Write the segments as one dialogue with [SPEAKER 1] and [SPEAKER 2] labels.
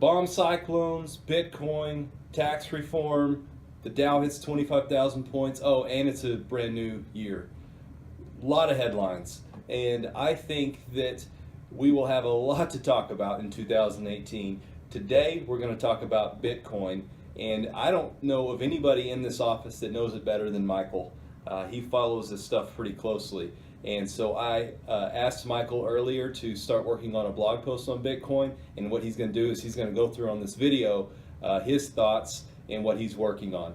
[SPEAKER 1] Bomb cyclones, Bitcoin, tax reform, the Dow hits 25,000 points. Oh, and it's a brand new year. A lot of headlines. And I think that we will have a lot to talk about in 2018. Today, we're going to talk about Bitcoin. And I don't know of anybody in this office that knows it better than Michael. He follows this stuff pretty closely. And so I asked Michael earlier to start working on a blog post on Bitcoin. And what he's going to do is he's going to go through on this video his thoughts and what he's working on.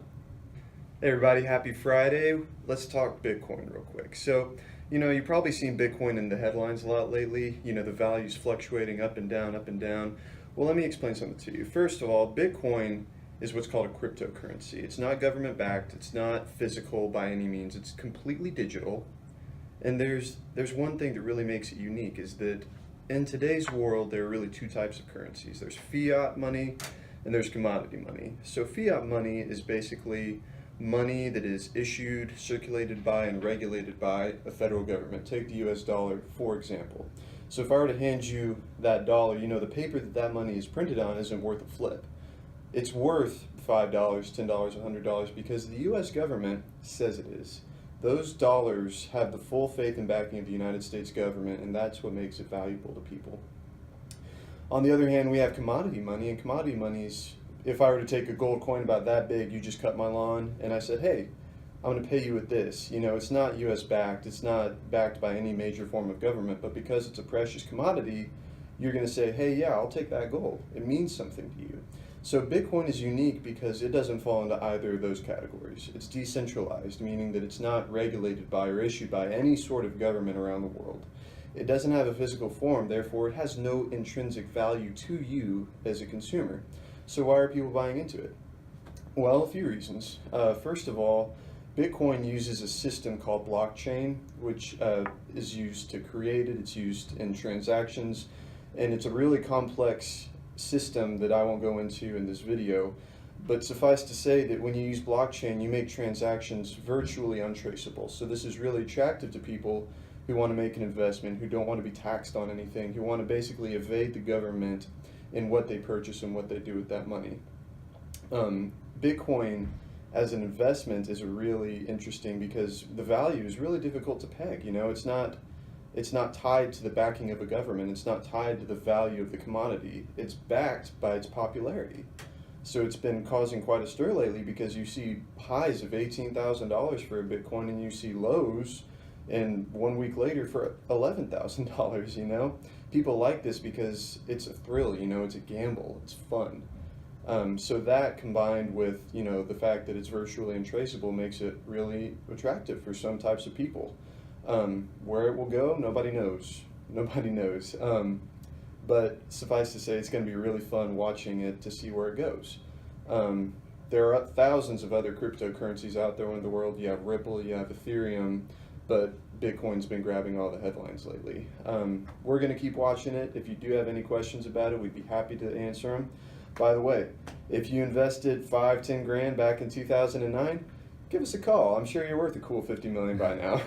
[SPEAKER 2] Hey everybody, happy Friday. Let's talk Bitcoin real quick. So, you've probably seen Bitcoin in the headlines a lot lately. The value's fluctuating up and down, up and down. Well, let me explain something to you. First of all, Bitcoin is what's called a cryptocurrency. It's not government backed, it's not physical by any means, it's completely digital. And there's one thing that really makes it unique is that in today's world, there are really two types of currencies. There's fiat money and there's commodity money. So fiat money is basically money that is issued, circulated by, and regulated by a federal government. Take the US dollar, for example. So if I were to hand you that dollar, the paper that money is printed on isn't worth a flip. It's worth $5, $10, $100 because the US government says it is. Those dollars have the full faith and backing of the United States government, and that's what makes it valuable to people. On the other hand, we have commodity money, and commodity money's, if I were to take a gold coin about that big, you just cut my lawn, and I said, hey, I'm going to pay you with this. It's not US backed, it's not backed by any major form of government, but because it's a precious commodity, you're going to say, hey, yeah, I'll take that gold. It means something to you. So Bitcoin is unique because it doesn't fall into either of those categories. It's decentralized, meaning that it's not regulated by or issued by any sort of government around the world. It doesn't have a physical form, therefore it has no intrinsic value to you as a consumer. So why are people buying into it? Well, a few reasons. First of all, Bitcoin uses a system called blockchain, which is used to create it. It's used in transactions, and it's a really complex system that I won't go into in this video, but suffice to say that when you use blockchain, you make transactions virtually untraceable. So this is really attractive to people who want to make an investment, who don't want to be taxed on anything, who want to basically evade the government in what they purchase and what they do with that money. Bitcoin as an investment is really interesting because the value is really difficult to peg. It's not tied to the backing of a government. It's not tied to the value of the commodity. It's backed by its popularity. So it's been causing quite a stir lately because you see highs of $18,000 for a Bitcoin and you see lows and 1 week later for $11,000, People like this because it's a thrill, it's a gamble, it's fun. So that combined with, the fact that it's virtually untraceable makes it really attractive for some types of people. Where it will go, nobody knows. Nobody knows. But suffice to say, it's going to be really fun watching it to see where it goes. There are thousands of other cryptocurrencies out there in the world. You have Ripple, you have Ethereum, but Bitcoin's been grabbing all the headlines lately. We're going to keep watching it. If you do have any questions about it, we'd be happy to answer them. By the way, if you invested 5, 10 grand back in 2009, give us a call. I'm sure you're worth a cool $50 million by now.